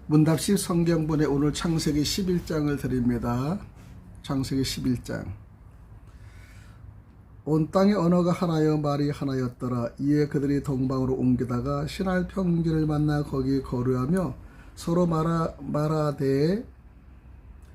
문답식 성경본의 오늘 창세기 11장을 드립니다. 창세기 11장. 온 땅의 언어가 하나여 말이 하나였더라. 이에 그들이 동방으로 옮기다가 신할 평균을 만나 거기 거류하며 서로 말하되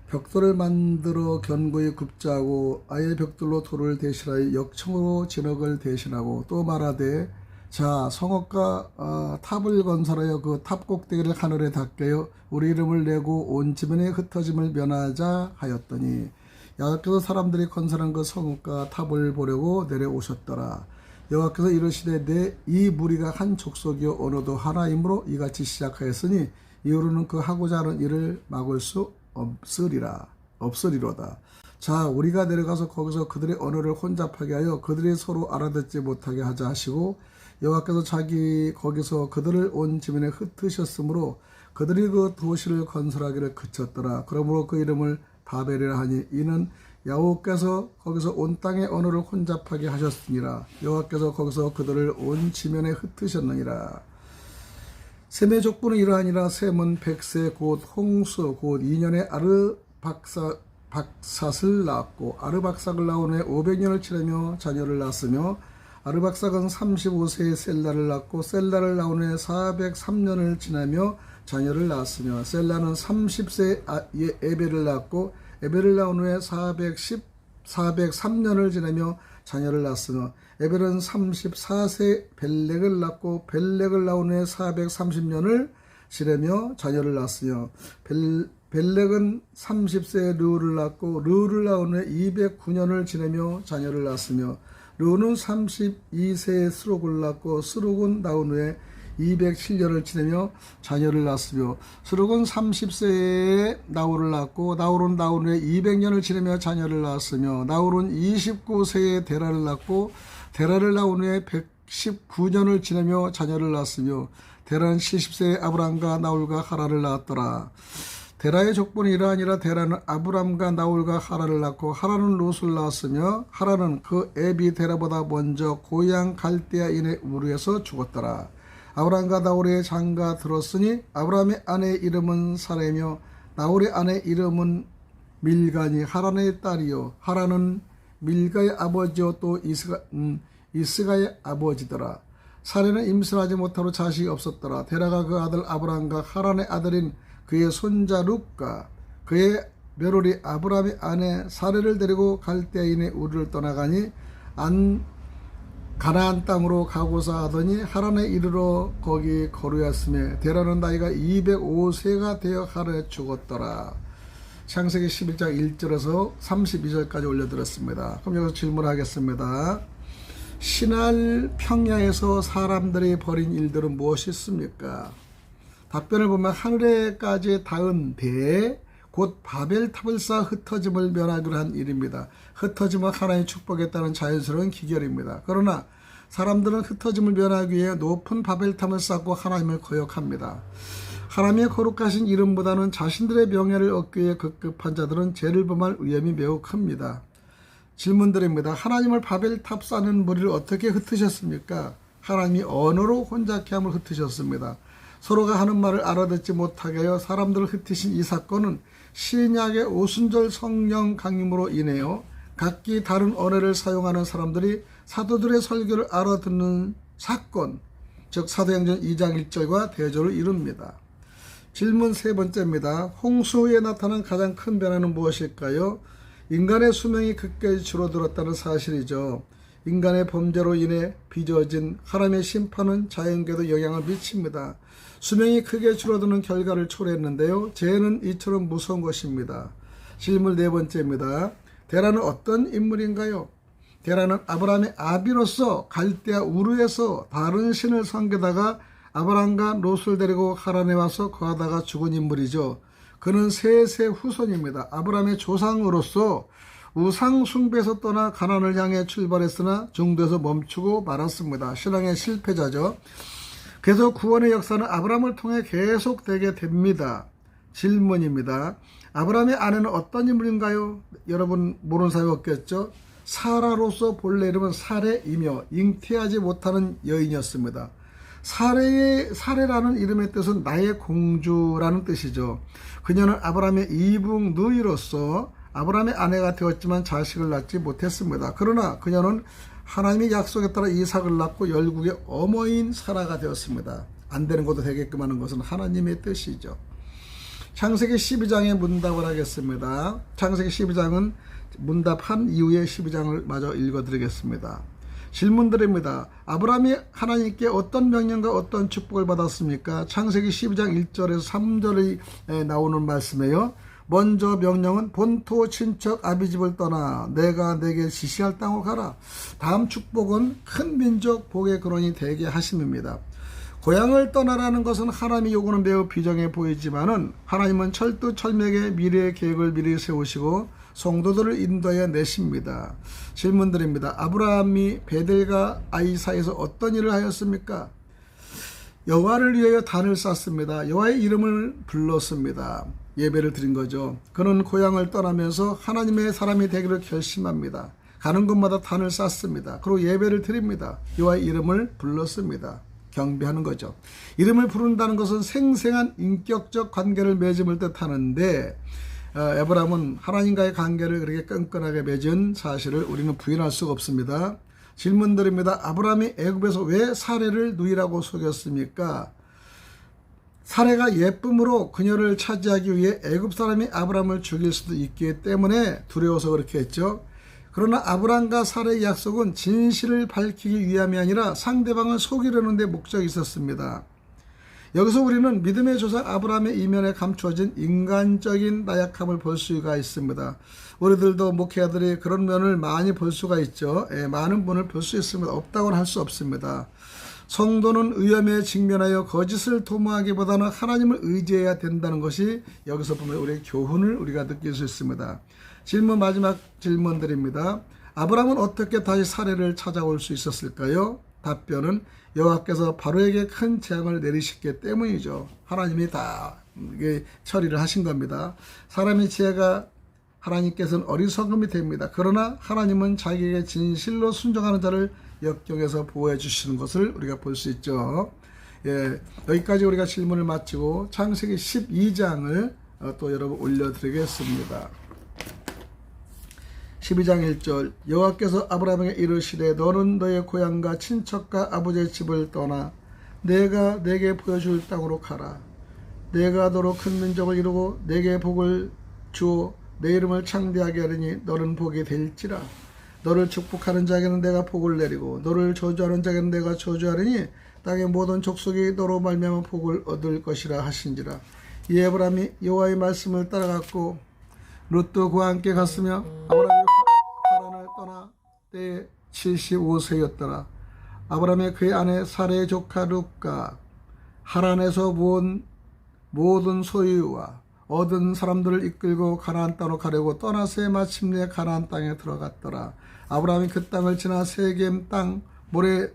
벽돌을 만들어 견고히 굽자고 아예 벽돌로 돌을 대신하여 역청으로 진흙을 대신하고 또 말하되 자 성읍과 탑을 건설하여 그 탑 꼭대기를 하늘에 닿게요 우리 이름을 내고 온 지면에 흩어짐을 면하자 하였더니 여호와께서 사람들이 건설한 그 성읍과 탑을 보려고 내려오셨더라. 여호와께서 이르시되 내 이 무리가 한 족속이요 언어도 하나이므로 이같이 시작하였으니 이후로는 그 하고자 하는 일을 막을 수 없으리로다. 자 우리가 내려가서 거기서 그들의 언어를 혼잡하게 하여 그들이 서로 알아듣지 못하게 하자 하시고 여호와께서 거기서 그들을 온 지면에 흩으셨으므로 그들이 그 도시를 건설하기를 그쳤더라. 그러므로 그 이름을 바벨이라 하니 이는 여호와께서 거기서 온 땅의 언어를 혼잡하게 하셨으니라. 여호와께서 거기서 그들을 온 지면에 흩으셨느니라. 셈의 족보는 이러하니라. 셈은 백세 곧 홍수 곧 2년에 아르박삿을 낳았고 아르박삭을 낳은 후에 500년을 치르며 자녀를 낳았으며 아르박삭은 35세에 셀라를 낳고 셀라를 낳은 후에 403년을 지나며 자녀를 낳았으며 셀라는 30세에 에벨을 낳고 에벨을 낳은 후에 403년을 지나며 자녀를 낳았으며 에벨은 34세 벨렉을 낳고 벨렉을 낳은 후에 430년을 지내며 자녀를 낳았으며 벨렉은 30세에 르우를 낳고 르우를 낳은 후에 209년을 지내며 자녀를 낳았으며 르우는 32세에 스룩을 낳고 스룩은 낳은 후에 207년을 지내며 자녀를 낳았으며 스룩은 30세에 나홀을 낳고 나홀은 낳은 후에 200년을 지내며 자녀를 낳았으며 나홀은 29세에 데라를 낳고 데라를 낳은 후에 119년을 지내며 자녀를 낳았으며 데라는 70세에 아브람과 나홀과 하란을 낳았더라. 데라의 족보는 이러하니라. 데라는 아브람과 나홀과 하란을 낳고 하란은 롯을 낳았으며 하란은 그 애비 데라보다 먼저 고향 갈대아인의 우르에서 죽었더라. 아브람과 나홀의 장가 들었으니 아브람의 아내의 이름은 사레며 나홀의 아내의 이름은 밀가니 하란의 딸이요 하란은 밀가의 아버지요 또 이스가의 아버지더라. 사레는 임신을 하지 못하고 자식이 없었더라. 데라가 그 아들 아브람과 하란의 아들인 그의 손자 룻과 그의 며느리 아브람의 아내 사레를 데리고 갈대아인의 우르를 떠나가니 가나안 땅으로 가고자 하더니 하란에 이르러 거기 거류했으며 데라는 나이가 205세가 되어 하란에 죽었더라. 창세기 11장 1절에서 32절까지 올려드렸습니다. 그럼 여기서 질문하겠습니다. 신할 평야에서 사람들이 벌인 일들은 무엇이 있습니까? 답변을 보면 하늘에까지 닿은 배 곧 바벨탑을 쌓아 흩어짐을 면하기로 한 일입니다. 흩어짐은 하나님의 축복에 따른 자연스러운 기결입니다. 그러나 사람들은 흩어짐을 면하기 위해 높은 바벨탑을 쌓고 하나님을 거역합니다. 하나님의 거룩하신 이름보다는 자신들의 명예를 얻기 위해 급급한 자들은 죄를 범할 위험이 매우 큽니다. 질문드립니다. 하나님을 바벨탑 쌓는 무리를 어떻게 흩으셨습니까? 하나님이 언어로 혼잡케 함을 흩으셨습니다. 서로가 하는 말을 알아듣지 못하게 하여 사람들을 흩으신 이 사건은 신약의 오순절 성령 강림으로 인해요 각기 다른 언어를 사용하는 사람들이 사도들의 설교를 알아듣는 사건, 즉 사도행전 2장 1절과 대조를 이룹니다. 질문 세 번째입니다. 홍수 후에 나타난 가장 큰 변화는 무엇일까요? 인간의 수명이 급격히 줄어들었다는 사실이죠. 인간의 범죄로 인해 빚어진 하나님의 심판은 자연계에도 영향을 미칩니다. 수명이 크게 줄어드는 결과를 초래했는데요. 죄는 이처럼 무서운 것입니다. 질문 네 번째입니다. 데라는 어떤 인물인가요? 데라는 아브라함의 아비로서 갈대아 우르에서 다른 신을 섬기다가 아브라함과 롯을 데리고 하란에 와서 거하다가 죽은 인물이죠. 그는 셋의 후손입니다. 아브라함의 조상으로서 우상 숭배에서 떠나 가나안을 향해 출발했으나 중도에서 멈추고 말았습니다. 신앙의 실패자죠. 그래서 구원의 역사는 아브라함을 통해 계속되게 됩니다. 질문입니다. 아브라함의 아내는 어떤 인물인가요? 여러분 모르는 사람이 없겠죠? 사라로서 본래 이름은 사레이며 잉태하지 못하는 여인이었습니다. 사레라는 이름의 뜻은 나의 공주라는 뜻이죠. 그녀는 아브라함의 이북 누이로서 아브라함의 아내가 되었지만 자식을 낳지 못했습니다. 그러나 그녀는 하나님의 약속에 따라 이삭을 낳고 열국의 어머니인 사라가 되었습니다. 안 되는 것도 되게끔 하는 것은 하나님의 뜻이죠. 창세기 12장의 문답을 하겠습니다. 창세기 12장은 문답한 이후에 12장을 마저 읽어드리겠습니다. 질문드립니다. 아브라함이 하나님께 어떤 명령과 어떤 축복을 받았습니까? 창세기 12장 1절에서 3절에 나오는 말씀이에요. 먼저 명령은 본토 친척 아비집을 떠나 내가 내게 지시할 땅으로 가라. 다음 축복은 큰 민족 복의 근원이 되게 하심입니다. 고향을 떠나라는 것은 하나님이 요구는 매우 비정해 보이지만은 하나님은 철두철미하게 미래의 계획을 미리 세우시고 성도들을 인도해 내십니다. 질문드립니다. 아브라함이 베델과 아이 사이에서 어떤 일을 하였습니까? 여호와를 위하여 단을 쌓습니다. 여호와의 이름을 불렀습니다. 예배를 드린 거죠. 그는 고향을 떠나면서 하나님의 사람이 되기를 결심합니다. 가는 곳마다 단을 쌓습니다. 그리고 예배를 드립니다. 여호와의 이름을 불렀습니다. 경배하는 거죠. 이름을 부른다는 것은 생생한 인격적 관계를 맺음을 뜻하는데 아브라함은 하나님과의 관계를 그렇게 끈끈하게 맺은 사실을 우리는 부인할 수가 없습니다. 질문드립니다. 아브라함이 애굽에서 왜 사레를 누이라고 속였습니까? 사레가 예쁨으로 그녀를 차지하기 위해 애굽 사람이 아브라함을 죽일 수도 있기 때문에 두려워서 그렇게 했죠. 그러나 아브라함과 사레의 약속은 진실을 밝히기 위함이 아니라 상대방을 속이려는 데 목적이 있었습니다. 여기서 우리는 믿음의 조상 아브라함의 이면에 감추어진 인간적인 나약함을 볼 수가 있습니다. 우리들도 목회자들이 그런 면을 많이 볼 수가 있죠. 많은 분을 볼 수 있습니다. 없다고는 할 수 없습니다. 성도는 위험에 직면하여 거짓을 도모하기보다는 하나님을 의지해야 된다는 것이 여기서 보면 우리의 교훈을 우리가 느낄 수 있습니다. 마지막 질문 드립니다. 아브라함은 어떻게 다시 사레를 찾아올 수 있었을까요? 답변은 여호와께서 바로에게 큰 재앙을 내리셨기 때문이죠. 하나님이 다 처리를 하신 겁니다. 사람의 지혜가 하나님께서는 어리석음이 됩니다. 그러나 하나님은 자기에게 진실로 순종하는 자를 역경에서 보호해 주시는 것을 우리가 볼 수 있죠. 여기까지 우리가 질문을 마치고 창세기 12장을 또 여러분 올려드리겠습니다. 12장 1절 여호와께서 아브라함에게 이르시되 너는 너의 고향과 친척과 아버지의 집을 떠나 내가 내게 보여줄 땅으로 가라. 내가 너로 큰 민족을 이루고 내게 복을 주어 내 이름을 창대하게 하리니 너는 복이 될지라. 너를 축복하는 자에게는 내가 복을 내리고 너를 저주하는 자에게는 내가 저주하리니 땅의 모든 족속이 너로 말미암아 복을 얻을 것이라 하신지라. 이 아브라함이 여호와의 말씀을 따라갔고 롯도 그와 함께 갔으며 아브라함이 하란을 떠나 때에 75세였더라. 아브라함의 그의 아내 사레의 조카 룻과 하란에서 모은 모든 소유와 얻은 사람들을 이끌고 가나안 땅으로 가려고 떠나서 마침내 가나안 땅에 들어갔더라. 아브라함이 그 땅을 지나 세겜 땅 모래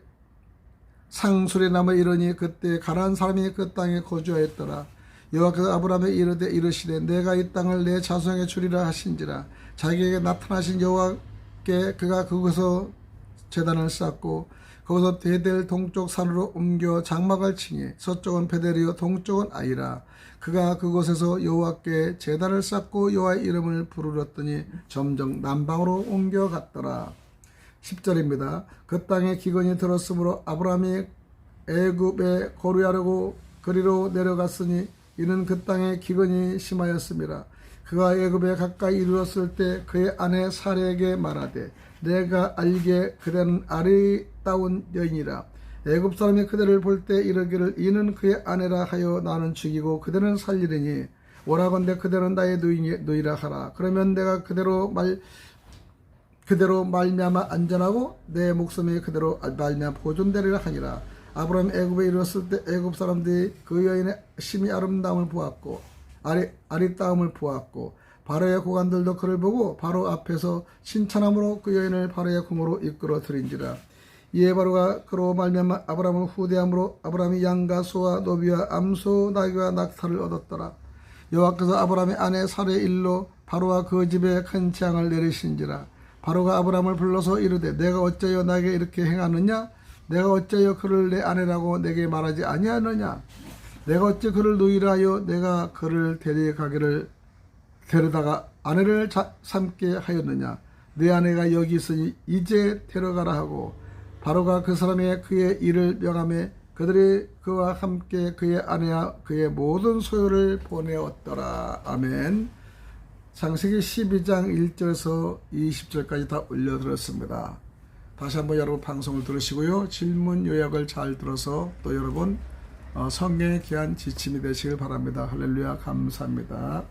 상술에 남아 이르니 그때 가나안 사람이 그 땅에 거주하였더라. 여호와께서 아브라함에게 이르시되 내가 이 땅을 내 자손에게 주리라 하신지라. 자기에게 나타나신 여호와께 그가 그곳에서 제단을 쌓고 거기서 베델 동쪽 산으로 옮겨 장막을 칭해 서쪽은 베델이요 동쪽은 아이라. 그가 그곳에서 여호와께 제단을 쌓고 여호와의 이름을 부르렀더니 점점 남방으로 옮겨갔더라. 10절입니다. 그 땅에 기근이 들었으므로 아브라함이 애굽에 거류하려고 그리로 내려갔으니 이는 그 땅에 기근이 심하였습니다. 그가 애굽에 가까이 이르렀을 때 그의 아내 사레에게 말하되 내가 알기에 그대는 아리따운 여인이라. 애굽 사람이 그대를 볼 때 이르기를 이는 그의 아내라 하여 나는 죽이고 그대는 살리리니 오라건대 그대는 나의 누이라 하라. 그러면 내가 그대로 말미암아 안전하고 내 목숨이 그대로 말미암아 보존되리라 하니라. 아브라함이 애굽에 이르렀을 때 애굽 사람들이 그 여인의 심히 아름다움을 보았고 아리따움을 보았고 바로의 고관들도 그를 보고 바로 앞에서 칭찬함으로 그 여인을 바로의 궁으로 이끌어 들인지라. 이에 바로가 그로 말미암아 아브라함을 후대함으로 아브라함이 양과 소와 노비와 암소 나귀와 낙타를 얻었더라. 여호와께서 아브라함의 아내 사레의 일로 바로와 그 집에 큰 재앙을 내리신지라. 바로가 아브라함을 불러서 이르되 내가 어찌하여 나에게 이렇게 행하느냐? 내가 어찌하여 그를 내 아내라고 내게 말하지 아니하느냐? 내가 어찌 그를 누이라 하여 내가 그를 데려다가 아내를 삼게 하였느냐? 내 아내가 여기 있으니 이제 데려가라 하고 바로가 그 사람의 그의 일을 명하며 그들이 그와 함께 그의 아내와 그의 모든 소유를 보내었더라. 아멘. 창세기 12장 1절에서 20절까지 다 올려드렸습니다. 다시 한번 여러분 방송을 들으시고요. 질문 요약을 잘 들어서 또 여러분 성경에 귀한 지침이 되시길 바랍니다. 할렐루야. 감사합니다.